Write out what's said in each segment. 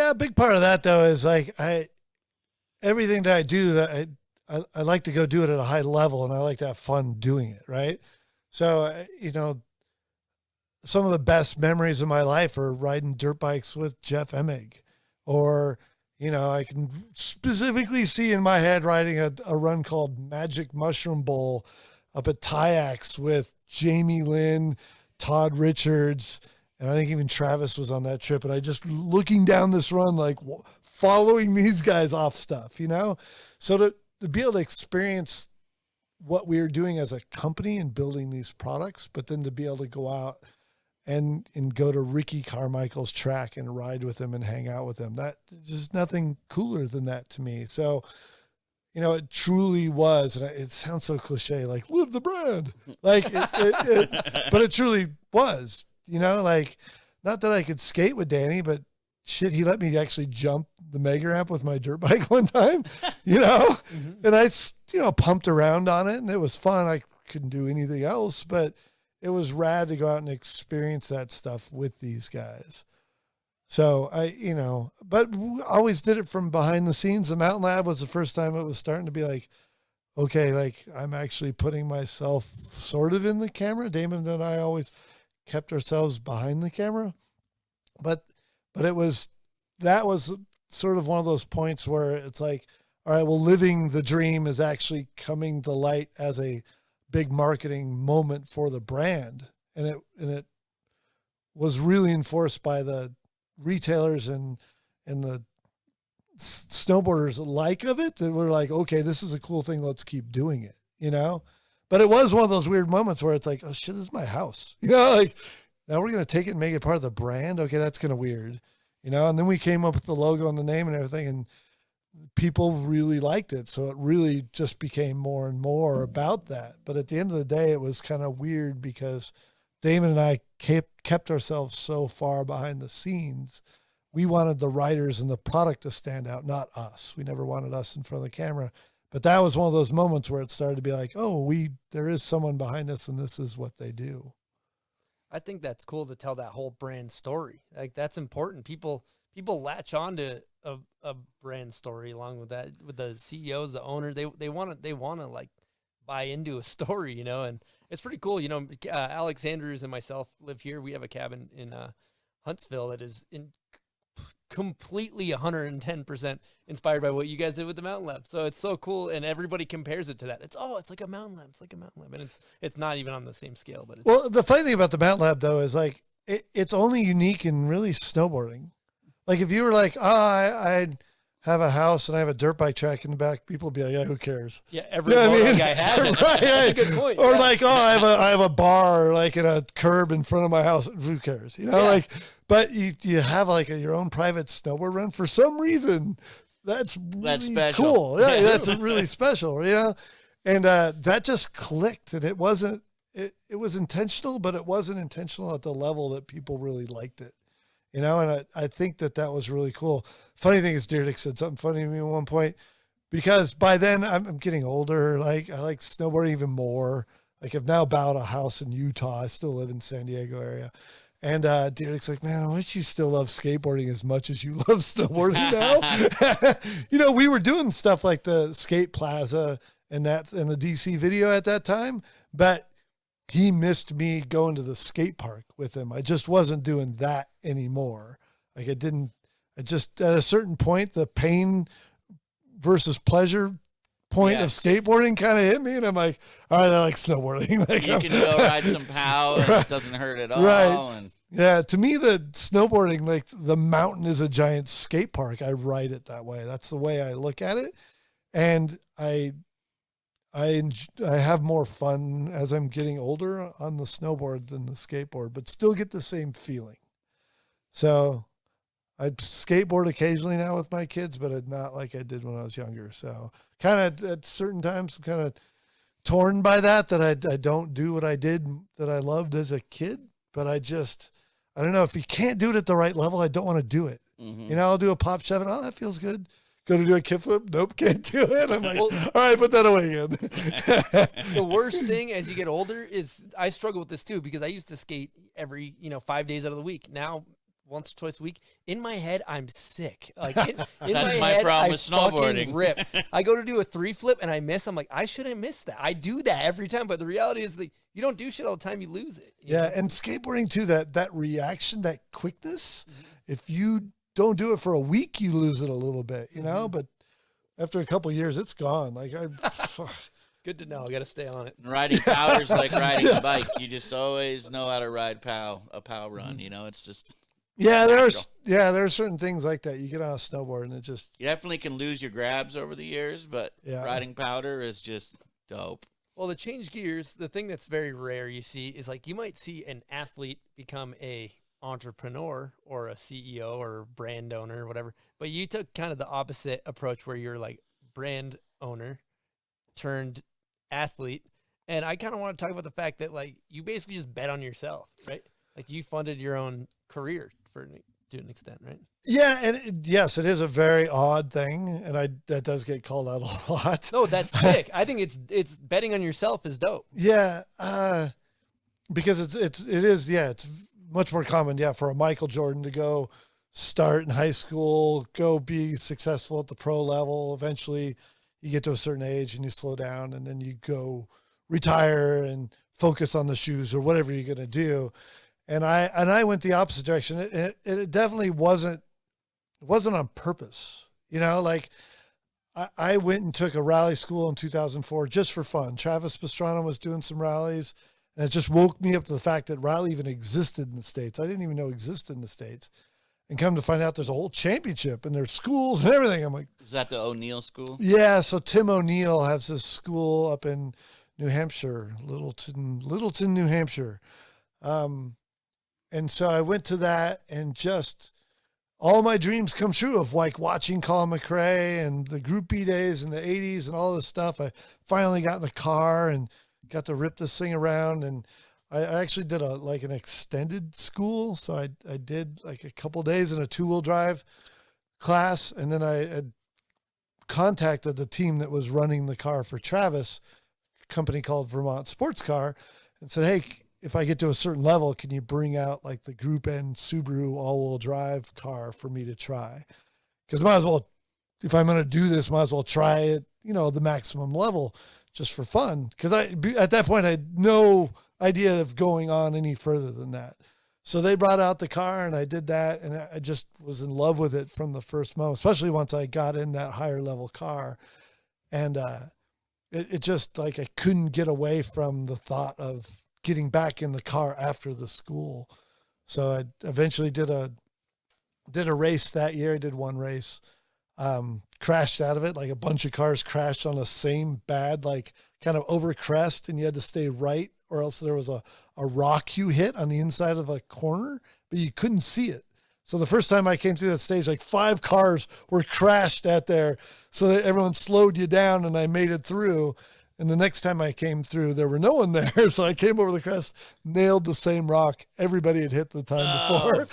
Yeah, a big part of that though is like everything that I do that I like to go do it at a high level, and I like to have fun doing it, right? So some of the best memories of my life are riding dirt bikes with Jeff Emig, or I can specifically see in my head riding a run called Magic Mushroom Bowl up at Tyax with Jamie Lynn, Todd Richards, and I think even Travis was on that trip. And I just looking down this run, like following these guys off stuff, So to be able to experience what we were doing as a company and building these products, but then to be able to go out and go to Ricky Carmichael's track and ride with him and hang out with him. That there's nothing cooler than that to me. So, it truly was, and it sounds so cliche, like live the brand, like but it truly was, like not that I could skate with Danny, but shit, he let me actually jump the mega ramp with my dirt bike one time, and I, pumped around on it and it was fun. I couldn't do anything else, but it was rad to go out and experience that stuff with these guys. So but we always did it from behind the scenes. The Mountain Lab was the first time it was starting to be like, okay, like I'm actually putting myself sort of in the camera. Damon and I always kept ourselves behind the camera, but that was sort of one of those points where it's like, all right, well, living the dream is actually coming to light as a big marketing moment for the brand. And it was really enforced by the retailers and the snowboarders alike of it, that were like, okay, this is a cool thing. Let's keep doing it, but it was one of those weird moments where it's like, oh shit, this is my house, like now we're going to take it and make it part of the brand. Okay. That's kind of weird, and then we came up with the logo and the name and everything, and people really liked it. So it really just became more and more about that. But at the end of the day, it was kind of weird because Damon and I kept ourselves so far behind the scenes. We wanted the riders and the product to stand out, not us. We never wanted us in front of the camera. But that was one of those moments where it started to be like, oh, there is someone behind us and this is what they do. I think that's cool to tell that whole brand story. Like that's important. People latch on to a brand story along with that, with the CEOs, the owners. They want to like buy into a story, and it's pretty cool. Alex Andrews and myself live here. We have a cabin in Huntsville that is completely 110% inspired by what you guys did with the Mountain Lab. So it's so cool, and everybody compares it to that. It's like a Mountain Lab. It's like a Mountain Lab, and it's not even on the same scale. But well, the funny thing about the Mountain Lab though is like it's only unique in really snowboarding. Like if you were like, I have a house and I have a dirt bike track in the back, people would be like, yeah, who cares? Yeah, every guy has it. Right, That's a good point. Or like, I have a bar like in a curb in front of my house. Who cares? Like, but you have like your own private snowboard run for some reason. That's really special. Cool. Yeah, that's really special. And that just clicked, and it wasn't. It was intentional, but it wasn't intentional at the level that people really liked it. And I think that was really cool. Funny thing is, Deerdick said something funny to me at one point, because by then I'm getting older. Like I like snowboarding even more. Like I've now bought a house in Utah. I still live in San Diego area. And Deerdick's like, man, I wish you still love skateboarding as much as you love snowboarding now. We were doing stuff like the Skate Plaza and the DC video at that time, but he missed me going to the skate park with him. I just wasn't doing that anymore. Like at a certain point, the pain versus pleasure point of skateboarding kind of hit me. And I'm like, all right, I like snowboarding. Like, you can go ride some POW and it doesn't hurt at all. Right. And yeah. To me, the snowboarding, like the mountain is a giant skate park. I ride it that way. That's the way I look at it. And I have more fun as I'm getting older on the snowboard than the skateboard, but still get the same feeling. So I skateboard occasionally now with my kids, but not like I did when I was younger. So kind of at certain times, I'm kind of torn by that I don't do what I did that I loved as a kid, but I don't know, if you can't do it at the right level, I don't want to do it. Mm-hmm. I'll do a pop shove and that feels good. Go to do a kickflip. Nope, can't do it. I'm like, all right, put that away again. The worst thing as you get older is, I struggle with this too, because I used to skate every, 5 days out of the week. Now once or twice a week. In my head, I'm sick. Like in That's my head, problem I with snowboarding. fucking rip. I go to do a 3 flip and I miss. I'm like, I shouldn't miss that. I do that every time, but the reality is like you don't do shit all the time. You lose it. You know? And skateboarding too. That reaction, that quickness. If you don't do it for a week, you lose it a little bit. You know, but after a couple of years, it's gone. Like Good to know. I got to stay on it. Riding powder's like riding a bike. You just always know how to ride a pow run. You know, it's just there are certain things like that. You get on a snowboard and it just you definitely can lose your grabs over the years, but riding powder is just dope. Well, to change gears, the thing that's very rare you see is like you might see an athlete become a entrepreneur or a CEO or brand owner or whatever, but you took kind of the opposite approach where you're like brand owner turned athlete. And I kind of want to talk about the fact that like you basically just bet on yourself, right? Like you funded your own career to an extent, right? Yeah, and yes, it is a very odd thing, and that does get called out a lot. No, that's sick. I think it's betting on yourself is dope. Yeah, because it is it's much more common, for a Michael Jordan to go start in high school, go be successful at the pro level. Eventually, you get to a certain age and you slow down, and then you go retire and focus on the shoes or whatever you're going to do. And I went the opposite direction. It definitely wasn't on purpose. You know, like I went and took a rally school in 2004 just for fun. Travis Pastrana was doing some rallies, and it just woke me up to the fact that rally even existed in the States. I didn't even know it existed in the States. And come to find out there's a whole championship and there's schools and everything. I'm like, is that the O'Neill school? Yeah. So Tim O'Neill has this school up in New Hampshire, Littleton, New Hampshire. And so I went to that, and just all my dreams come true of like watching Colin McRae and the Group B days in the 80s and all this stuff. I finally got in a car and got to rip this thing around. And I actually did an extended school. So I did like a couple days in a 2-wheel drive class. And then I had contacted the team that was running the car for Travis, a company called Vermont Sports Car, and said, hey, if I get to a certain level, can you bring out like the Group N Subaru all-wheel drive car for me to try? Because might as well, if I'm going to do this, might as well try it, the maximum level just for fun. Because at that point, I had no idea of going on any further than that. So they brought out the car, and I did that, and I just was in love with it from the first moment, especially once I got in that higher level car. And it just like I couldn't get away from the thought of getting back in the car after the school. So I eventually did a race that year. I did one race, crashed out of it. Like a bunch of cars crashed on the same bad, like kind of over crest, and you had to stay right, or else there was a rock you hit on the inside of a corner, but you couldn't see it. So the first time I came through that stage, like 5 cars were crashed at there, so that everyone slowed you down, and I made it through. And the next time I came through, there were no one there. So I came over the crest, nailed the same rock everybody had hit the time before.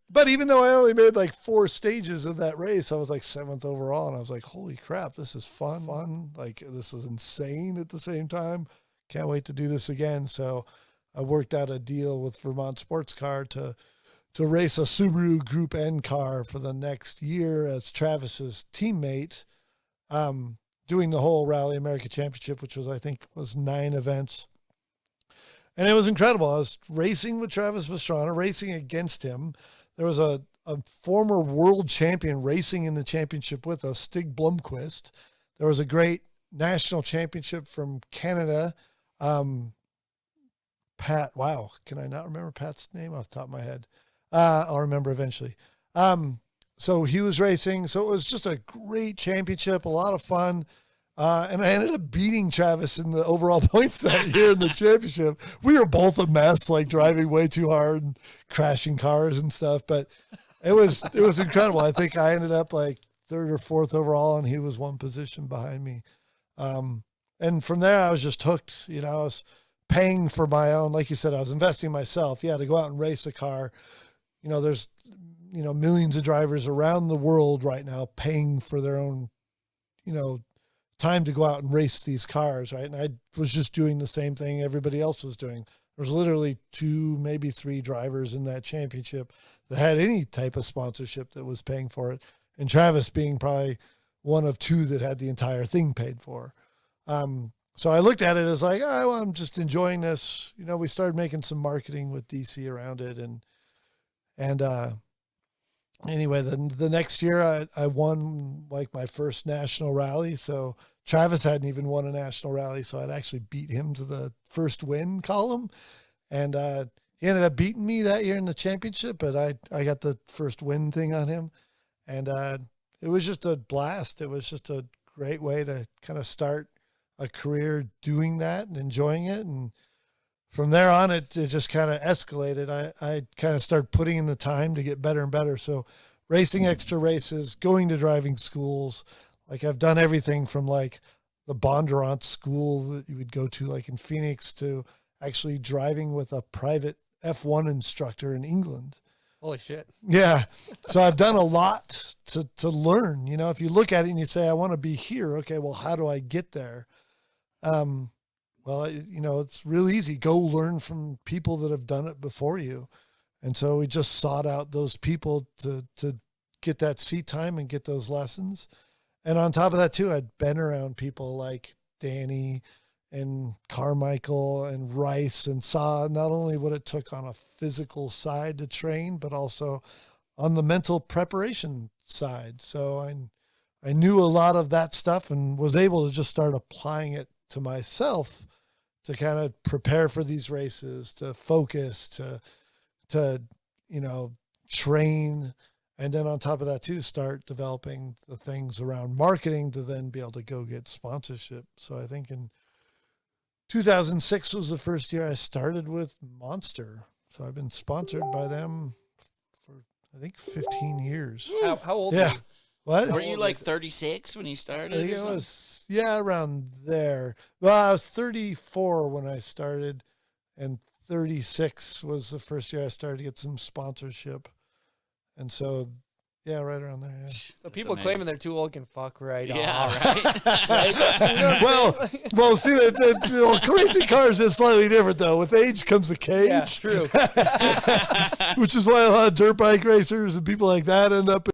But even though I only made like 4 stages of that race, I was like 7th overall. And I was like, holy crap, this is fun. Like, this is insane at the same time. Can't wait to do this again. So I worked out a deal with Vermont Sports Car to race a Subaru Group N car for the next year as Travis's teammate. Doing the whole Rally America Championship, which was, I think, 9 events. And it was incredible. I was racing with Travis Pastrana, racing against him. There was a former world champion racing in the championship with us, Stig Blomqvist. There was a great national championship from Canada. Pat, wow, can I not remember Pat's name off the top of my head? I'll remember eventually. So he was racing. So it was just a great championship, a lot of fun. And I ended up beating Travis in the overall points that year in the championship. We were both a mess, like driving way too hard and crashing cars and stuff. But it was incredible. I think I ended up like 3rd or 4th overall, and he was 1 position behind me. And from there, I was just hooked. I was paying for my own, like you said, I was investing in myself. To go out and race a car. There's millions of drivers around the world right now paying for their own, time to go out and race these cars, right? And I was just doing the same thing everybody else was doing. There's literally 2, maybe 3 drivers in that championship that had any type of sponsorship that was paying for it. And Travis being probably one of 2 that had the entire thing paid for. So I looked at it as like, oh, well, I'm just enjoying this. You know, we started making some marketing with DC around it. And anyway, the next year I won like my first national rally. So Travis hadn't even won a national rally. So I'd actually beat him to the first win column. And he ended up beating me that year in the championship, but I got the first win thing on him. And it was just a blast. It was just a great way to kind of start a career doing that and enjoying it. And from there on, it just kind of escalated. I kind of started putting in the time to get better and better. So racing extra races, going to driving schools. Like I've done everything from like the Bondurant school that you would go to like in Phoenix to actually driving with a private F1 instructor in England. Holy shit. Yeah. So I've done a lot to learn. You know, if you look at it and you say, I want to be here. Okay, well, how do I get there? Well, you know, it's real easy. Go learn from people that have done it before you. And so we just sought out those people to get that seat time and get those lessons. And on top of that too, I'd been around people like Danny and Carmichael and Rice and saw not only what it took on a physical side to train, but also on the mental preparation side. So I knew a lot of that stuff and was able to just start applying it to myself to kind of prepare for these races, to focus, to, you know, train. And then on top of that too, start developing the things around marketing to then be able to go get sponsorship. So I think in 2006 was the first year I started with Monster. So I've been sponsored by them for, I think, 15 years. How old Yeah. were you? What? Were you like 36 when you started? I think or it something? was, yeah, around there. Well, I was 34 when I started, and 36 was the first year I started to get some sponsorship. And so, yeah, right around there, yeah. So people amazing. claiming they're too old can fuck right Yeah, off. right. Well, see, racing cars is slightly different, though. With age comes a cage. Yeah, true. Which is why a lot of dirt bike racers and people like that end up